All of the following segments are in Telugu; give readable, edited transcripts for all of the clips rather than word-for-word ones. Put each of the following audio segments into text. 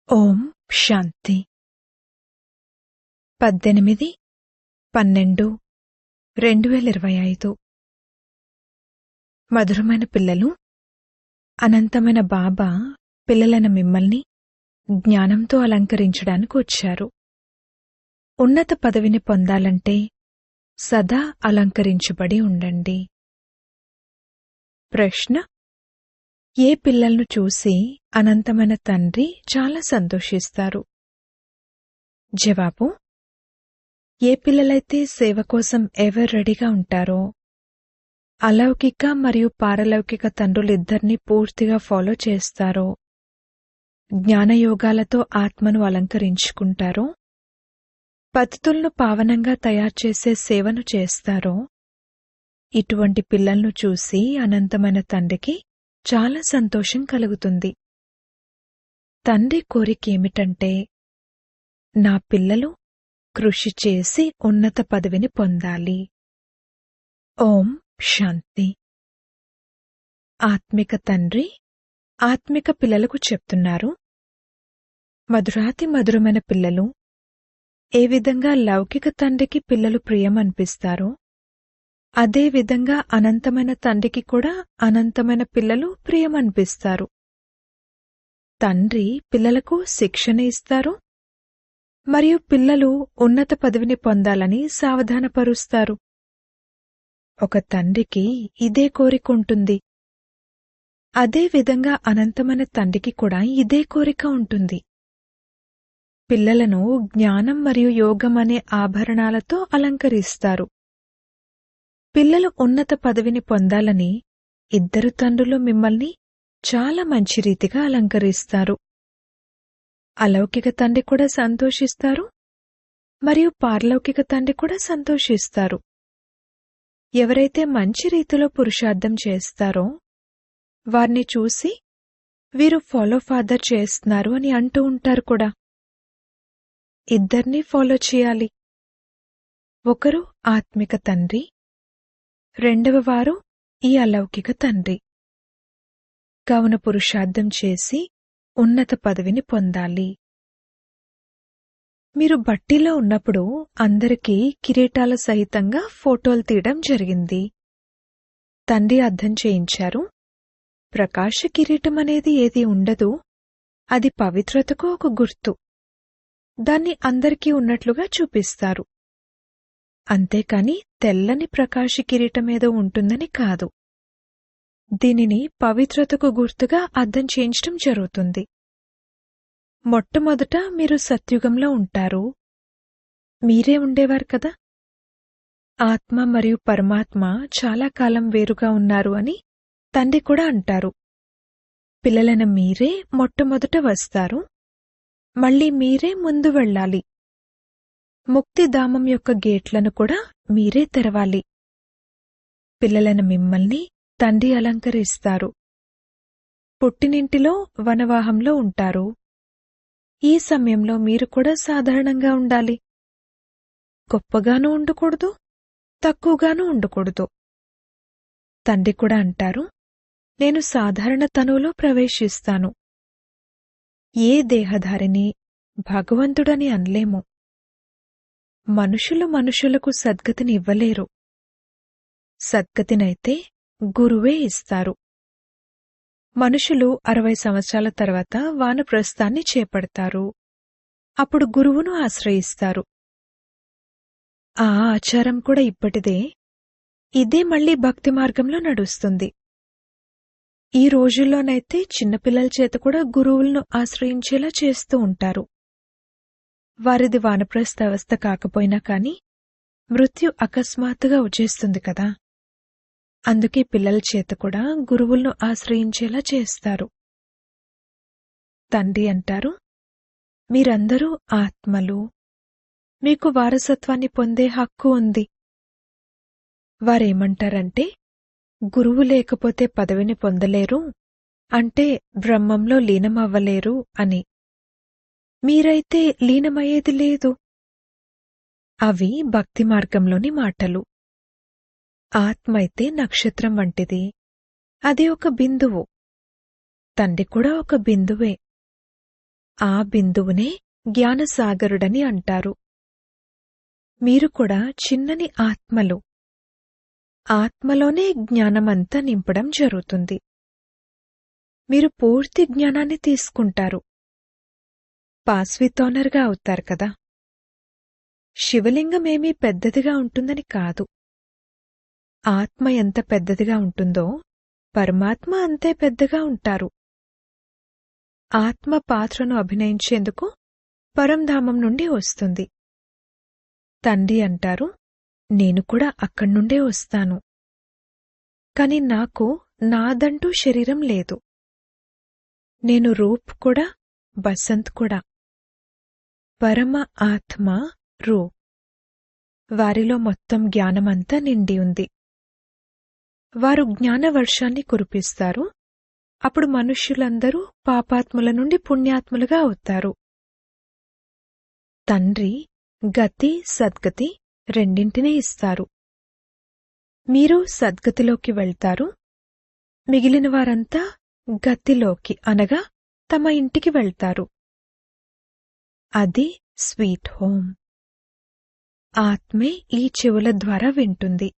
ఓం శాంతి 18/12/2025 మధురమైన పిల్లలు, అనంతమైన బాబా పిల్లలైన మిమ్మల్ని జ్ఞానంతో అలంకరించడానికి వచ్చారు. ఉన్నత పదవిని పొందాలంటే సదా అలంకరించబడి ఉండండి. ప్రశ్న: ఏ పిల్లలను చూసి అనంతమైన తండ్రి చాలా సంతోషిస్తారు? జవాబు: ఏ పిల్లలైతే సేవ కోసం ఎవర్ రెడీగా ఉంటారో, అలౌకిక మరియు పారలౌకిక తండ్రులిద్దరినీ పూర్తిగా ఫాలో చేస్తారో, జ్ఞానయోగాలతో ఆత్మను అలంకరించుకుంటారో, పతితులను పావనంగా తయారుచేసే సేవను చేస్తారో, ఇటువంటి పిల్లలను చూసి అనంతమైన తండ్రికి చాలా సంతోషం కలుగుతుంది. తండ్రి కోరికేమిటంటే, నా పిల్లలు కృషి చేసి ఉన్నత పదవిని పొందాలి. ఓం శాంతి. ఆత్మిక తండ్రి ఆత్మిక పిల్లలకు చెప్తున్నారు, మధురాతి మధురమైన పిల్లలు, ఏ విధంగా లౌకిక తండ్రికి పిల్లలు ప్రియం అనిపిస్తారో, అదే విధంగా అనంతమైన తండ్రికి కూడా అనంతమైన పిల్లలు ప్రియమనిపిస్తారు. తండ్రి పిల్లలకు శిక్షణ ఇస్తారు మరియు పిల్లలు ఉన్నత పదవిని పొందాలని సావధానపరుస్తారు. ఒక తండ్రికి ఇదే కోరిక ఉంటుంది. అదే విధంగా అనంతమైన తండ్రికి కూడా ఇదే కోరిక ఉంటుంది. పిల్లలను జ్ఞానం మరియు యోగం అనే ఆభరణాలతో అలంకరిస్తారు. పిల్లలు ఉన్నత పదవిని పొందాలని ఇద్దరు తండ్రులు మిమ్మల్ని చాలా మంచి రీతిగా అలంకరిస్తారు. అలౌకిక తండ్రి కూడా సంతోషిస్తారు మరియు పారలౌకిక తండ్రి కూడా సంతోషిస్తారు. ఎవరైతే మంచి రీతిలో పురుషార్థం చేస్తారో వారిని చూసి వీరు ఫాలో ఫాదర్ చేస్తున్నారు అని అంటూ ఉంటారు కూడా. ఇద్దరినీ ఫాలో చేయాలి. ఒకరు ఆత్మిక తండ్రి, రెండవ వారు ఈ అలౌకిక తండ్రి. కావున పురుషార్థం చేసి ఉన్నత పదవిని పొందాలి. మీరు బట్టీలో ఉన్నప్పుడు అందరికీ కిరీటాల సహితంగా ఫోటోలు తీయడం జరిగింది. తండ్రి అర్థం చేయించారు, ప్రకాశ కిరీటం అనేది ఏది ఉండదు, అది పవిత్రతకు ఒక గుర్తు. దాన్ని అందరికీ ఉన్నట్లుగా చూపిస్తారు. అంతేకాని తెల్లని ప్రకాశ కిరీటమేదో ఉంటుందని కాదు. దీనిని పవిత్రతకు గుర్తుగా అర్థం చేయించడం జరుగుతుంది. మొట్టమొదట మీరు సత్యుగంలో ఉంటారు. మీరే ఉండేవారు కదా. ఆత్మ మరియు పరమాత్మ చాలా కాలం వేరుగా ఉన్నారు అని తండ్రి కూడా అంటారు. పిల్లలైన మీరే మొట్టమొదట వస్తారు, మళ్ళీ మీరే ముందు వెళ్ళాలి. ముక్తిధామం యొక్క గేట్లను కూడా మీరే తెరవాలి. పిల్లలైన మిమ్మల్ని తండ్రి అలంకరిస్తారు. పుట్టినింటిలో వనవాహంలో ఉంటారు. ఈ సమయంలో మీరు కూడా సాధారణంగా ఉండాలి. గొప్పగానూ ఉండకూడదు, తక్కువగానూ ఉండకూడదు. తండ్రి కూడా అంటారు, నేను సాధారణ తనువులో ప్రవేశిస్తాను. ఏ దేహధారిని భగవంతుడని అనలేము. మనుషులు మనుషులకు సద్గతిని ఇవ్వలేరు. సద్గతినైతే గురువే ఇస్తారు. మనుషులు 60 సంవత్సరాల తర్వాత వానప్రస్థాన్ని చేపడతారు. అప్పుడు గురువును ఆశ్రయిస్తారు. ఆ ఆచారం కూడా ఇప్పటిదే. ఇదే మళ్లీ భక్తి మార్గంలో నడుస్తుంది. ఈ రోజుల్లోనైతే చిన్నపిల్లల చేత కూడా గురువులను ఆశ్రయించేలా చేస్తూ ఉంటారు. వారిది వానప్రస్థ అవస్థ కాకపోయినా కాని మృత్యు అకస్మాత్తుగా వచ్చేస్తుంది కదా. అందుకే పిల్లల చేత కూడా గురువులను ఆశ్రయించేలా చేస్తారు. తండ్రి అంటారు, మీరందరూ ఆత్మలు, మీకు వారసత్వాన్ని పొందే హక్కు ఉంది. వారేమంటారంటే, గురువు లేకపోతే పదవిని పొందలేరు, అంటే బ్రహ్మంలో లీనమవ్వలేరు అని. మీరైతే లీనమయ్యేది లేదు. అవి భక్తి మార్గంలోని మాటలు. ఆత్మ అయితే నక్షత్రం వంటిది. అది ఒక బిందువు. తండ్రి కూడా ఒక బిందువే. ఆ బిందువునే జ్ఞానసాగరుడని అంటారు. మీరు కూడా చిన్నని ఆత్మలు. ఆత్మలోనే జ్ఞానమంతా నింపడం జరుగుతుంది. మీరు పూర్తి జ్ఞానాన్ని తీసుకుంటారు. పాస్వితోనర్గా అవుతారు కదా. శివలింగమేమీ పెద్దదిగా ఉంటుందని కాదు. ఆత్మ ఎంత పెద్దదిగా ఉంటుందో పరమాత్మ అంతే పెద్దగా ఉంటారు. ఆత్మ పాత్రను అభినయించేందుకు పరంధామం నుండి వస్తుంది. తండ్రి అంటారు, నేను కూడా అక్కడ్నుండే వస్తాను. కాని నాకు నాదంటూ శరీరం లేదు. నేను రూప్ కూడా, బసంత్ కూడా. పరమ ఆత్మ రూప్. వారిలో మొత్తం జ్ఞానమంతా నిండి ఉంది. వారు జ్ఞానవర్షాన్ని కురిపిస్తారు. అప్పుడు మనుష్యులందరూ పాపాత్ముల నుండి పుణ్యాత్ములుగా అవుతారు. తండ్రి గతి, సద్గతి రెండింటినీ ఇస్తారు. మీరు సద్గతిలోకి వెళ్తారు. మిగిలిన వారంతా గతిలోకి అనగా తమ ఇంటికి వెళ్తారు. అది స్వీట్ హోమ్. ఆత్మే ఈ చెవుల ద్వారా వింటుంది.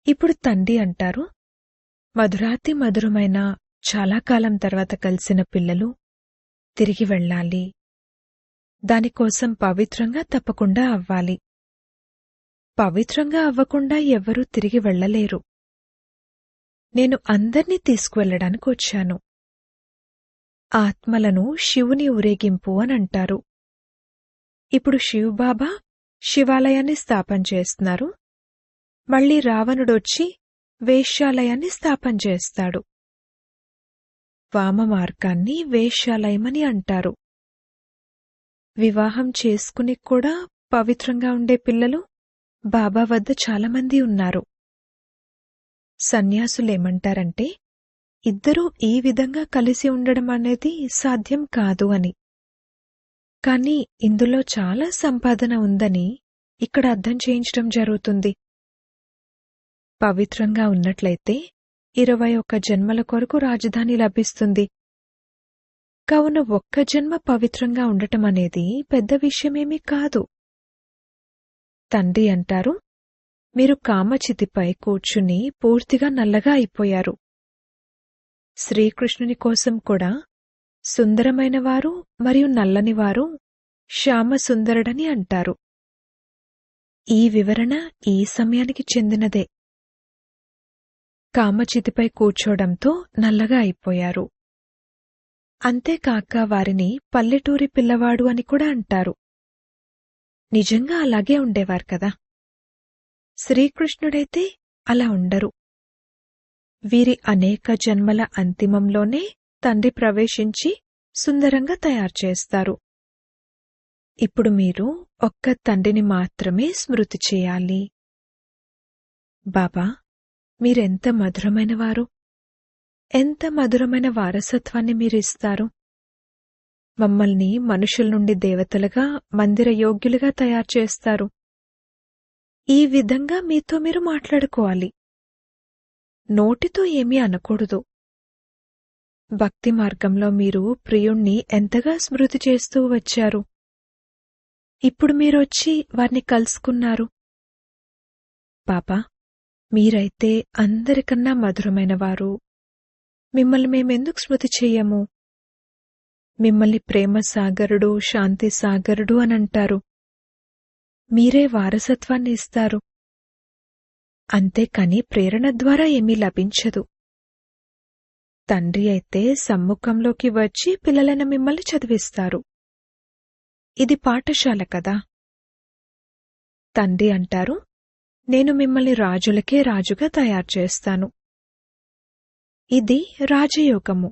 ఇప్పుడు తండ్రి అంటారు, మధురాతి మధురమైన చాలా కాలం తర్వాత కలిసిన పిల్లలు తిరిగి వెళ్ళాలి. దానికోసం పవిత్రంగా తప్పకుండా అవ్వాలి. పవిత్రంగా అవ్వకుండా ఎవ్వరూ తిరిగి వెళ్ళలేరు. నేను అందర్నీ తీసుకువెళ్లడానికి వచ్చాను. ఆత్మలను శివుని ఊరేగింపు అనంటారు. ఇప్పుడు శివబాబా శివాలయాన్ని స్థాపన చేస్తున్నారు. మళ్లీ రావణుడొచ్చి వేశ్యాలయాన్ని స్థాపన చేస్తాడు. వామమార్గాన్ని వేశ్యాలయమని అంటారు. వివాహం చేసుకుని కూడా పవిత్రంగా ఉండే పిల్లలు బాబా వద్ద చాలామంది ఉన్నారు. సన్యాసులేమంటారంటే, ఇద్దరూ ఈ విధంగా కలిసి ఉండడం అనేది సాధ్యం కాదు అని. కాని ఇందులో చాలా సంపాదన ఉందని ఇక్కడ అర్థం చేయించడం జరుగుతుంది. పవిత్రంగా ఉన్నట్లయితే 21 జన్మల కొరకు రాజధాని లభిస్తుంది. కావున ఒక్క జన్మ పవిత్రంగా ఉండటమనేది పెద్ద విషయమేమీ కాదు. తండ్రి అంటారు, మీరు కామచితిపై కూర్చుని పూర్తిగా నల్లగా అయిపోయారు. శ్రీకృష్ణుని కోసం కూడా సుందరమైనవారు మరియు నల్లనివారు శ్యామసుందరుడని అంటారు. ఈ వివరణ ఈ సమయానికి చెందినదే. కామచితిపై కూర్చోవడంతో నల్లగా అయిపోయారు. అంతేకాక వారిని పల్లెటూరి పిల్లవాడు అని కూడా అంటారు. నిజంగా అలాగే ఉండేవారు కదా. శ్రీకృష్ణుడైతే అలా ఉండరు. వీరి అనేక జన్మల అంతిమంలోనే తండ్రి ప్రవేశించి సుందరంగా తయారుచేస్తారు. ఇప్పుడు మీరు ఒక్క తండ్రిని మాత్రమే స్మృతి చేయాలి. బాబా, మీరెంత మధురమైనవారు! ఎంత మధురమైన వారసత్వాన్ని మీరిస్తారు! మమ్మల్ని మనుషుల నుండి దేవతలుగా, మందిర యోగ్యులుగా తయారుచేస్తారు. ఈ విధంగా మీతో మీరు మాట్లాడుకోవాలి. నోటితో ఏమీ అనకూడదు. భక్తి మార్గంలో మీరు ప్రియుణ్ణి ఎంతగా స్మృతి చేస్తూ వచ్చారు. ఇప్పుడు మీరొచ్చి వారిని కలుసుకున్నారు. పాపా, మీరైతే అందరికన్నా మధురమైనవారు. మిమ్మల్ని మేమెందుకు స్మృతి చెయ్యము? మిమ్మల్ని ప్రేమ సాగరుడు, శాంతి సాగరుడు అనంటారు. మీరే వారసత్వాన్ని ఇస్తారు. అంతేకాని ప్రేరణ ద్వారా ఏమీ లభించదు. తండ్రి అయితే సమ్ముఖంలోకి వచ్చి పిల్లలైన మిమ్మల్ని చదివిస్తారు. ఇది పాఠశాల కదా. తండ్రి అంటారు, నేను మిమ్మల్ని రాజులకే రాజుగా తయారుచేస్తాను. ఇది రాజయోగము.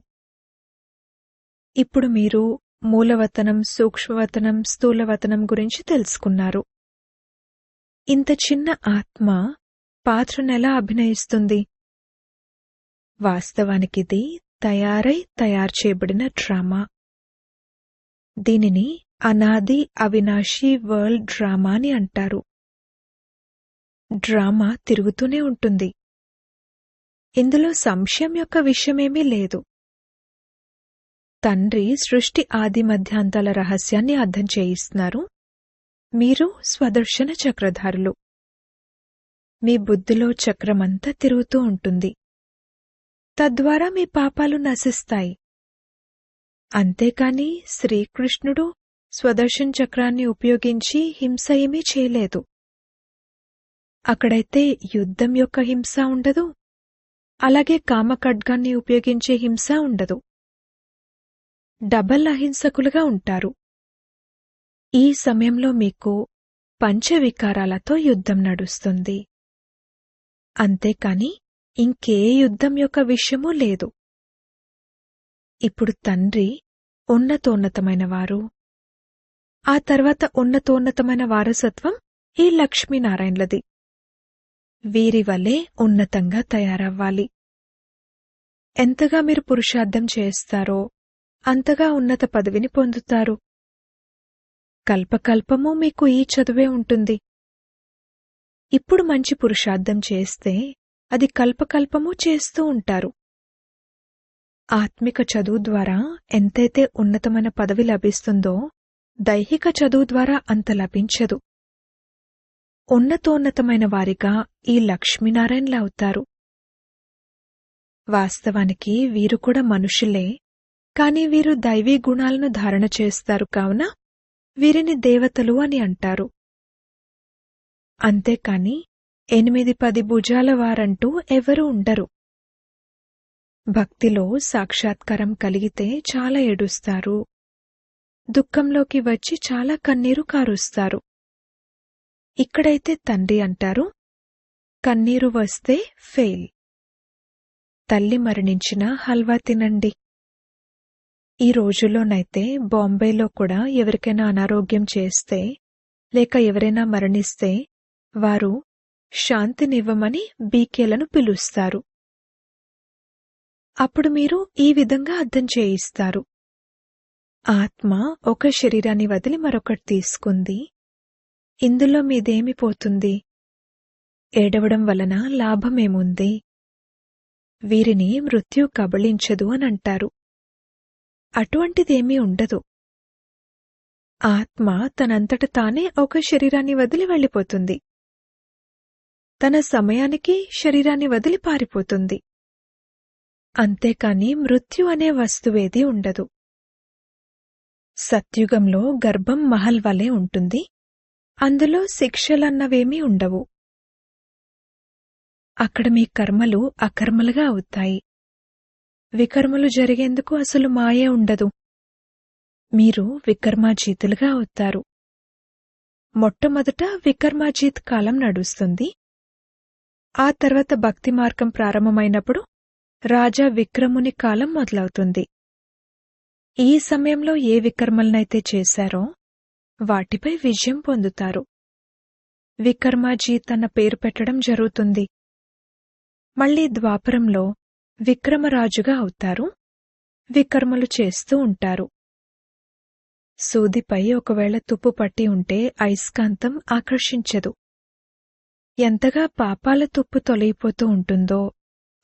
ఇప్పుడు మీరు మూలవతనం, సూక్ష్మవతనం, స్థూలవతనం గురించి తెలుసుకున్నారు. ఇంత చిన్న ఆత్మ పాత్రనెలా అభినయిస్తుంది? వాస్తవానికిది తయారు చేయబడిన డ్రామా. దీనిని అనాది అవినాశి వరల్డ్ డ్రామా అని అంటారు. డ్రామా తిరుగుతూనే ఉంటుంది. ఇందులో సంశయం యొక్క విషయమేమీ లేదు. తండ్రి సృష్టి ఆది మధ్యాంతాల రహస్యాన్ని అర్థం చేయిస్తున్నారు. మీరు స్వదర్శన చక్రధారులు. మీ బుద్ధిలో చక్రమంతా తిరుగుతూ ఉంటుంది. తద్వారా మీ పాపాలు నశిస్తాయి. అంతేకాని శ్రీకృష్ణుడు స్వదర్శన్ చక్రాన్ని ఉపయోగించి హింస ఏమీ చేయలేదు. అక్కడైతే యుద్ధం యొక్క హింస ఉండదు, అలాగే కామఖడ్గాన్ని ఉపయోగించే హింస ఉండదు. డబల్ అహింసకులుగా ఉంటారు. ఈ సమయంలో మీకు పంచవికారాలతో యుద్ధం నడుస్తుంది. అంతేకాని ఇంకే యుద్ధం యొక్క విషయమూ లేదు. ఇప్పుడు తండ్రి ఉన్నతోన్నతమైనవారు. ఆ తర్వాత ఉన్నతోన్నతమైన వారసత్వం ఈ లక్ష్మీనారాయణలది. వీరి వలె ఉన్నతంగా తయారవ్వాలి. ఎంతగా మీరు పురుషార్థం చేస్తారో అంతగా ఉన్నత పదవిని పొందుతారు. కల్పకల్పము మీకు ఈ చదువే ఉంటుంది. ఇప్పుడు మంచి పురుషార్థం చేస్తే అది కల్పకల్పము చేస్తూ ఉంటారు. ఆత్మిక చదువు ద్వారా ఎంతైతే ఉన్నతమైన పదవి లభిస్తుందో దైహిక చదువు ద్వారా అంత లభించదు. ఉన్నతోన్నతమైన వారిగా ఈ లక్ష్మీనారాయణలవుతారు. వాస్తవానికి వీరు కూడా మనుషులే, కాని వీరు దైవీ గుణాలను ధారణ చేస్తారు కావున వీరిని దేవతలు అని అంటారు. అంతేకాని 8-10 భుజాల వారంటూ ఎవరూ ఉండరు. భక్తిలో సాక్షాత్కారం కలిగితే చాలా ఏడుస్తారు. దుఃఖంలోకి వచ్చి చాలా కన్నీరు కారుస్తారు. ఇక్కడైతే తండ్రి అంటారు, కన్నీరు వస్తే ఫెయిల్. తల్లి మరణించిన హల్వా తినండి. ఈ రోజుల్లోనైతే బాంబేలో కూడా ఎవరికైనా అనారోగ్యం చేస్తే లేక ఎవరైనా మరణిస్తే వారు శాంతినివ్వమని బీకేలను పిలుస్తారు. అప్పుడు మీరు ఈ విధంగా అర్థం చేయిస్తారు. ఆత్మ ఒక శరీరాన్ని వదిలి మరొకటి తీసుకుంది. ఇందులో మీదేమి పోతుంది? ఏడవడం వలన లాభమేముంది? వీరిని మృత్యు కబళించదు అనంటారు. అటువంటిదేమీ ఉండదు. ఆత్మ తనంతట తానే ఒక శరీరాన్ని వదిలి వెళ్ళిపోతుంది. తన సమయానికి శరీరాన్ని వదిలి పారిపోతుంది. అంతేకాని మృత్యు అనే వస్తువేదీ ఉండదు. సత్యుగంలో గర్భం మహల్ వలె ఉంటుంది. అందులో శిక్షలన్నవేమీ ఉండవు. అక్కడ మీ కర్మలు అకర్మలుగా అవుతాయి. వికర్మలు జరిగేందుకు అసలు మాయే ఉండదు. మీరు వికర్మాజీతులుగా అవుతారు. మొట్టమొదట వికర్మాజీత్ కాలం నడుస్తుంది. ఆ తర్వాత భక్తి మార్గం ప్రారంభమైనప్పుడు రాజా విక్రముని కాలం మొదలవుతుంది. ఈ సమయంలో ఏ వికర్మలనైతే చేశారో వాటిపై విజయం పొందుతారు. వికర్మాజీత్ అన్న పేరు పెట్టడం జరుగుతుంది. మళ్లీ ద్వాపరంలో విక్రమరాజుగా అవుతారు. వికర్మలు చేస్తూ ఉంటారు. సూదిపై ఒకవేళ తుప్పు పట్టి ఉంటే అయస్కాంతం ఆకర్షించదు. ఎంతగా పాపాల తుప్పు తొలగిపోతూ ఉంటుందో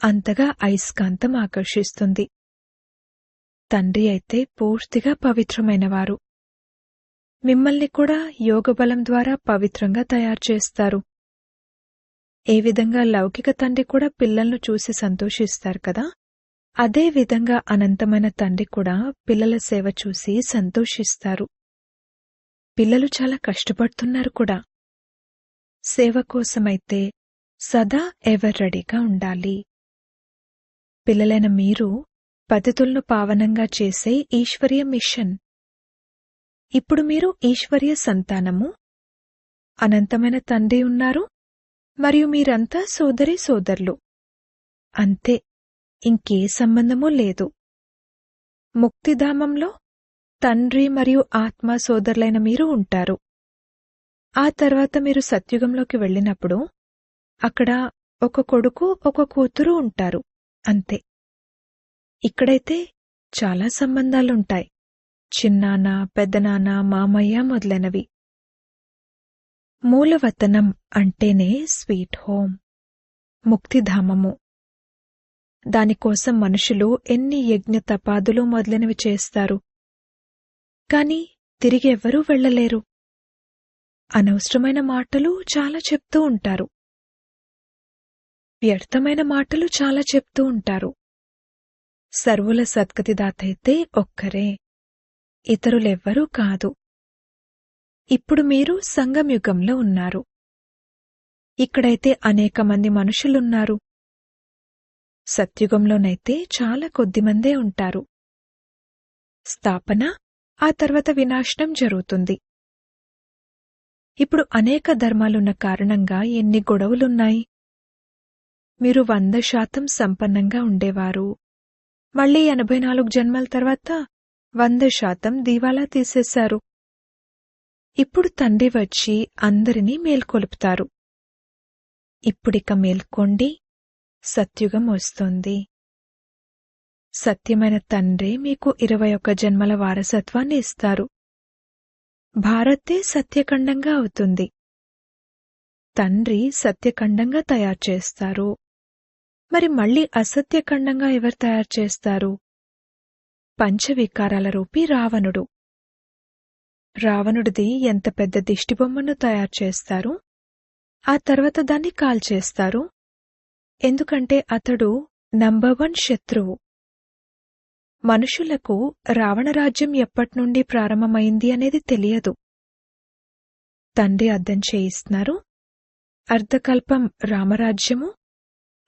అంతగా అయస్కాంతం ఆకర్షిస్తుంది. తండ్రి అయితే పూర్తిగా పవిత్రమైనవారు. మిమ్మల్ని కూడా యోగబలం ద్వారా పవిత్రంగా తయారు చేస్తారు. ఏ విధంగా లౌకిక తండ్రి కూడా పిల్లలను చూసి సంతోషిస్తారు కదా, అదే విధంగా అనంతమైన తండ్రి కూడా పిల్లల సేవ చూసి సంతోషిస్తారు. పిల్లలు చాలా కష్టపడుతున్నారు కూడా. సేవ కోసమైతే సదా ఎవర్ రెడీగా ఉండాలి. పిల్లలైన మీరు పతితులను పావనంగా చేసే ఈశ్వరీయ మిషన్. ఇప్పుడు మీరు ఈశ్వరీయ సంతానము. అనంతమైన తండ్రి ఉన్నారు మరియు మీరంతా సోదరీ సోదరులు. అంతే, ఇంకే సంబంధమూ లేదు. ముక్తిధామంలో తండ్రి మరియు ఆత్మ సోదరులైన మీరు ఉంటారు. ఆ తర్వాత మీరు సత్యుగంలోకి వెళ్ళినప్పుడు అక్కడ ఒక కొడుకు ఒక కూతురు ఉంటారు. అంతే. ఇక్కడైతే చాలా సంబంధాలుంటాయి. చిన్నాన్న, పెద్దనాన్న, మామయ్య మొదలైనవి. మూలవతనం అంటేనే స్వీట్ హోమ్, ముక్తిధామము. దానికోసం మనుషులు ఎన్ని యజ్ఞ తపాదులు మొదలైనవి చేస్తారు. కాని తిరిగి ఎవ్వరూ వెళ్ళలేరు. అనవసరమైన మాటలు చాలా చెప్తూ ఉంటారు. వ్యర్థమైన మాటలు చాలా చెప్తూ ఉంటారు. సర్వుల సద్గతిదాతైతే ఒక్కరే, ఇతరులెవ్వరూ కాదు. ఇప్పుడు మీరు సంగమయుగంలో ఉన్నారు. ఇక్కడైతే అనేక మంది మనుషులున్నారు. సత్యుగంలోనైతే చాలా కొద్దిమందే ఉంటారు. స్థాపన, ఆ తర్వాత వినాశనం జరుగుతుంది. ఇప్పుడు అనేక ధర్మాలున్న కారణంగా ఎన్ని గొడవలున్నాయి. మీరు 100% సంపన్నంగా ఉండేవారు. మళ్లీ 84 జన్మల తర్వాత 100% దీవాలా తీసేశారు. ఇప్పుడు తండ్రి వచ్చి అందరినీ మేల్కొలుపుతారు. ఇప్పుడిక మేల్కోండి, సత్యుగం వస్తోంది. సత్యమైన తండ్రే మీకు 21 జన్మల వారసత్వాన్ని ఇస్తారు. భారతే సత్యఖండంగా అవుతుంది. తండ్రి సత్యఖండంగా తయారు చేస్తారు. మరి మళ్లీ అసత్యఖండంగా ఎవరు తయారు చేస్తారు? పంచవికారాల రూపీ రావణుడు. రావణుడిది ఎంత పెద్ద దిష్టిబొమ్మను తయారు చేస్తారు. ఆ తర్వాత దాన్ని కాల్చేస్తారు. ఎందుకంటే అతడు నంబర్ 1 శత్రువు. మనుషులకు రావణరాజ్యం ఎప్పట్నుండి ప్రారంభమైంది అనేది తెలియదు. తండ్రి అర్థం చేయిస్తున్నారు. అర్ధకల్పం రామరాజ్యము,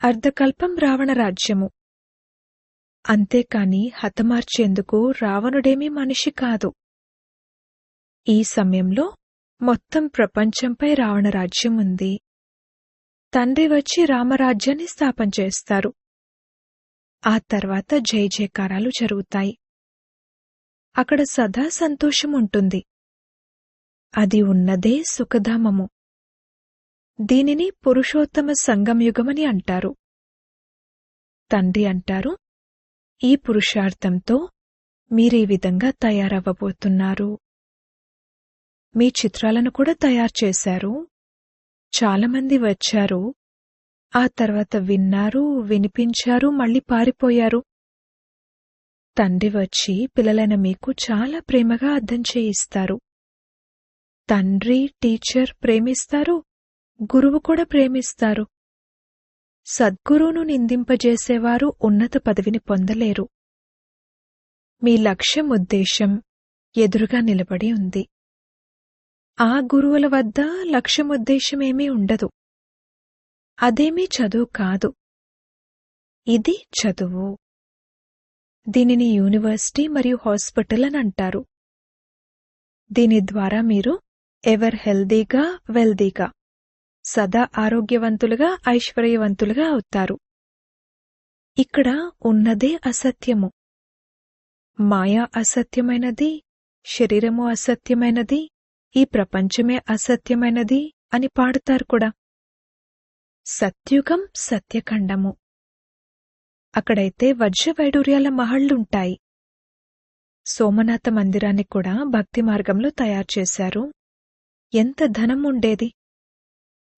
అర్ధకల్పం రావణరాజ్యము. అంతేకాని హతమార్చేందుకు రావణుడేమీ మనిషి కాదు. ఈ సమయంలో మొత్తం ప్రపంచంపై రావణరాజ్యం ఉంది. తండ్రి వచ్చి రామరాజ్యాన్ని స్థాపన చేస్తారు. ఆ తర్వాత జయ జయకారాలు జరుగుతాయి. అక్కడ సదా సంతోషం ఉంటుంది. అది ఉన్నదే సుఖధామము. దీనిని పురుషోత్తమ సంగమయుగమని అంటారు. తండ్రి అంటారు, ఈ పురుషార్థంతో మీరీ విధంగా తయారవ్వబోతున్నారు. మీ చిత్రాలను కూడా తయారు చేశారు. చాలామంది వచ్చారు. ఆ తర్వాత విన్నారు, వినిపించారు, మళ్లీ పారిపోయారు. తండ్రి వచ్చి పిల్లలైన మీకు చాలా ప్రేమగా అర్థం చేయిస్తారు. తండ్రి, టీచర్ ప్రేమిస్తారు, గురువు కూడా ప్రేమిస్తారు. సద్గురువును నిందింపజేసేవారు ఉన్నత పదవిని పొందలేరు. మీ లక్ష్యం, ఉద్దేశం ఎదురుగా నిలబడి ఉంది. ఆ గురువుల వద్ద లక్ష్యముద్దేశమేమీ ఉండదు. అదేమీ చదువు కాదు. ఇది చదువు. దీనిని యూనివర్సిటీ మరియు హాస్పిటల్ అని అంటారు. దీని ద్వారా మీరు ఎవర్ హెల్దీగా, వెల్దీగా, సదా ఆరోగ్యవంతులుగా, ఐశ్వర్యవంతులుగా అవుతారు. ఇక్కడ ఉన్నదే అసత్యము. మాయా అసత్యమైనది, శరీరము అసత్యమైనది, ఈ ప్రపంచమే అసత్యమైనది అని పాడుతారు కూడా. సత్యుగం సత్యఖండము. అక్కడైతే వజ్రవైడూర్యాల మహళ్లుంటాయి. సోమనాథ మందిరాన్ని కూడా భక్తి మార్గంలో తయారు చేశారు. ఎంత ధనం ఉండేది.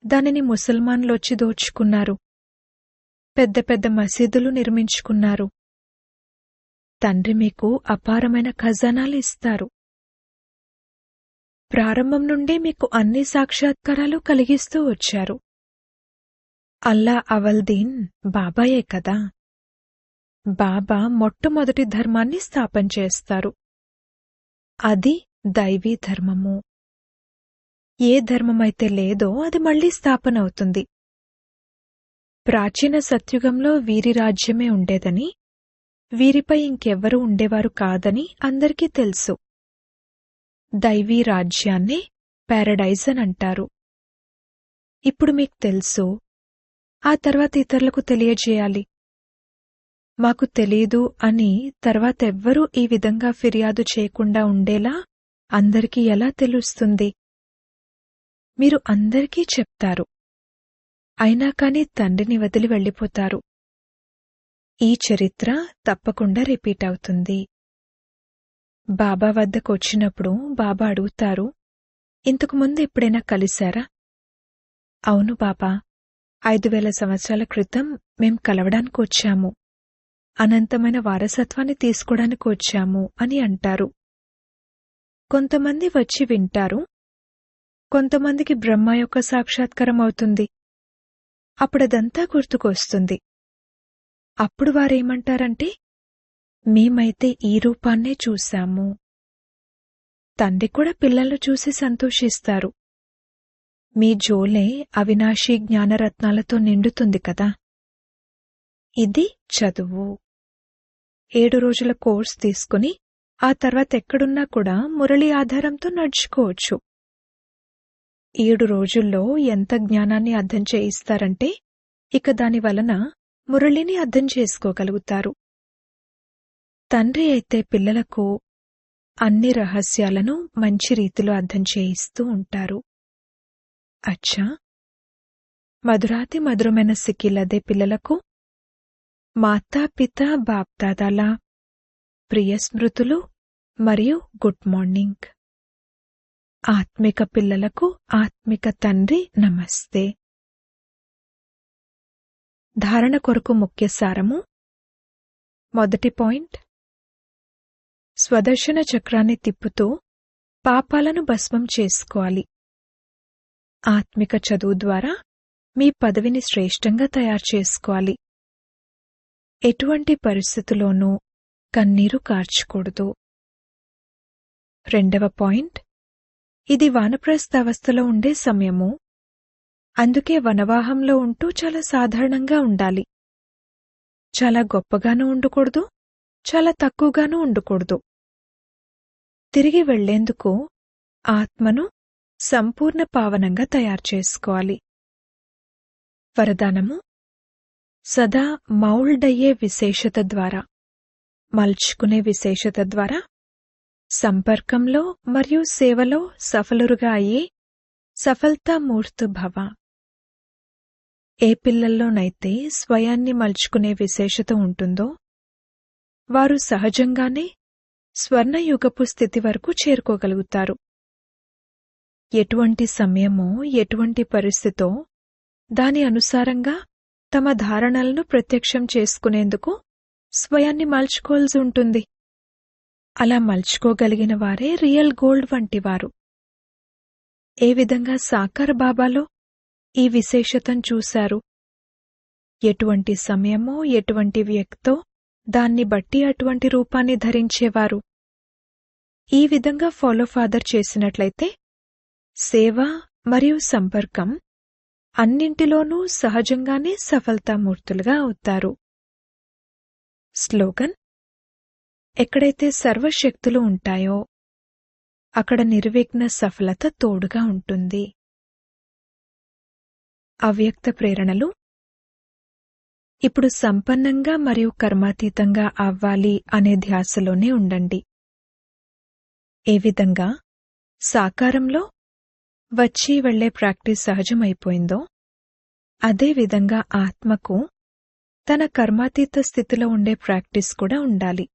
దానిని ముసల్మాన్లొచ్చి దోచుకున్నారు. పెద్ద పెద్ద మసీదులు నిర్మించుకున్నారు. తండ్రి మీకు అపారమైన ఖజానాలు ఇస్తారు. ప్రారంభం నుండే మీకు అన్ని సాక్షాత్కారాలు కలిగిస్తూ వచ్చారు. అల్లా అవల్దీన్ బాబాయే కదా. బాబా మొట్టమొదటి ధర్మాన్ని స్థాపన చేస్తారు. అది దైవీ ధర్మము. ఏ ధర్మమైతే లేదో అది మళ్లీ స్థాపన అవుతుంది. ప్రాచీన సత్యుగంలో వీరి రాజ్యమే ఉండేదని, వీరిపై ఇంకెవ్వరూ ఉండేవారు కాదని అందరికీ తెలుసు. దైవీ రాజ్యాన్నే పారడైజ్ అని అంటారు. ఇప్పుడు మీకు తెలుసు. ఆ తర్వాత ఇతరులకు తెలియజేయాలి. మాకు తెలీదు అని తర్వాతెవ్వరూ ఈ విధంగా ఫిర్యాదు చేయకుండా ఉండేలా అందరికీ ఎలా తెలుస్తుంది? మీరు అందరికీ చెప్తారు. అయినా కాని తండ్రిని వదిలి వెళ్ళిపోతారు. ఈ చరిత్ర తప్పకుండా రిపీట్ అవుతుంది. బాబా వద్దకొచ్చినప్పుడు బాబా అడుగుతారు, ఇంతకు ముందు ఎప్పుడైనా కలిశారా? అవును బాబా, 5000 సంవత్సరాల క్రితం మేం కలవడానికొచ్చాము. అనంతమైన వారసత్వాన్ని తీసుకోవడానికి వచ్చాము అని అంటారు. కొంతమంది వచ్చి వింటారు, కొంతమందికి బ్రహ్మ యొక్క సాక్షాత్కారం అవుతుంది. అప్పుడదంతా గుర్తుకొస్తుంది. అప్పుడు వారేమంటారంటే, మేమైతే ఈ రూపాన్నే చూశాము. తండ్రి కూడా పిల్లలు చూసి సంతోషిస్తారు. మీ జోలే అవినాశీ జ్ఞానరత్నాలతో నిండుతుంది కదా. ఇది చదువు. 7 రోజుల కోర్స్ తీసుకుని ఆ తర్వాత ఎక్కడున్నా కూడా మురళి ఆధారంతో నడుచుకోవచ్చు. 7 రోజుల్లో ఎంత జ్ఞానాన్ని అర్థం చేయిస్తారంటే ఇక దాని వలన మురళిని అర్థం చేసుకోగలుగుతారు. తండ్రి అయితే పిల్లలకు అన్ని రహస్యాలను మంచి రీతిలో అర్థం చేయిస్తూ ఉంటారు. అచ్చా, మధురాతి మధురమైన సిక్కిలదే పిల్లలకు మాతా పిత బాప్దాదాల ప్రియ స్మృతులు మరియు గుడ్ మార్నింగ్. ఆత్మిక పిల్లలకు ఆత్మిక తండ్రి నమస్తే. ధారణ కొరకు ముఖ్య సారము. మొదటి పాయింట్, స్వదర్శన చక్రాన్ని తిప్పుతూ పాపాలను భస్మం చేసుకోవాలి. ఆత్మిక చదువు ద్వారా మీ పదవిని శ్రేష్టంగా తయారు చేసుకోవాలి. ఎటువంటి పరిస్థితుల్లోనూ కన్నీరు కార్చకూడదు. రెండవ పాయింట్, ఇది వానప్రస్థ అవస్థలో ఉండే సమయము. అందుకే వనవాహంలో ఉంటూ చాలా సాధారణంగా ఉండాలి. చాలా గొప్పగానూ ఉండకూడదు, చాలా తక్కువగానూ ఉండకూడదు. తిరిగి వెళ్లేందుకు ఆత్మను సంపూర్ణ పావనంగా తయారు చేసుకోవాలి. వరదానము, సదా మౌల్డయ్యే విశేషత ద్వారా, మల్చుకునే విశేషత ద్వారా సంపర్కంలో మరియు సేవలో సఫలురుగా అయ్యే సఫలతామూర్తు భవ. ఏ పిల్లల్లోనైతే స్వయాన్ని మలుచుకునే విశేషత ఉంటుందో వారు సహజంగానే స్వర్ణయుగపు స్థితి వరకు చేరుకోగలుగుతారు. ఎటువంటి సమయమో ఎటువంటి పరిస్థితో దాని అనుసారంగా తమ ధారణలను ప్రత్యక్షం చేసుకునేందుకు స్వయాన్ని మలుచుకోవాల్సి ఉంటుంది. అలా మలుచుకోగలిగిన వారే రియల్ గోల్డ్ వంటివారు. ఏ విధంగా సాకార బాబాలో ఈ విశేషతను చూశారు. ఎటువంటి సమయమో ఎటువంటి వ్యక్తో దాన్ని బట్టి అటువంటి రూపాన్ని ధరించేవారు. ఈ విధంగా ఫాలో ఫాదర్ చేసినట్లయితే సేవ మరియు సంపర్కం అన్నింటిలోనూ సహజంగానే సఫలతామూర్తులుగా అవుతారు. స్లోగన్, ఎక్కడైతే సర్వశక్తులు ఉంటాయో అక్కడ నిర్విఘ్న సఫలత తోడుగా ఉంటుంది. అవ్యక్త ప్రేరణలు. ఇప్పుడు సంపన్నంగా మరియు కర్మాతీతంగా అవ్వాలి అనే ధ్యాసలోనే ఉండండి. ఏ విధంగా సాకారంలో వచ్చి వెళ్లే ప్రాక్టీస్ సహజమైపోయిందో అదేవిధంగా ఆత్మకు తన కర్మాతీత స్థితిలో ఉండే ప్రాక్టీస్ కూడా ఉండాలి.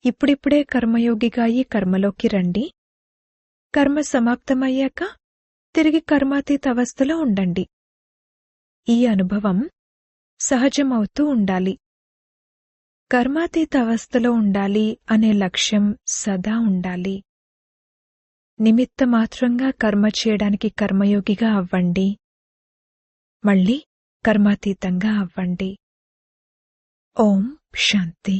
ఇప్పుడిప్పుడే కర్మయోగిగా ఈ కర్మలోకి రండి. కర్మ సమాప్తమయ్యాక తిరిగి కర్మాతీత అవస్థలో ఉండండి. ఈ అనుభవం సహజమవుతూ ఉండాలి. కర్మాతీత అవస్థలో ఉండాలి అనే లక్ష్యం సదా ఉండాలి. నిమిత్తమాత్రంగా కర్మ చేయడానికి కర్మయోగిగా అవ్వండి. మళ్ళీ కర్మాతీతంగా అవ్వండి. ఓం శాంతి.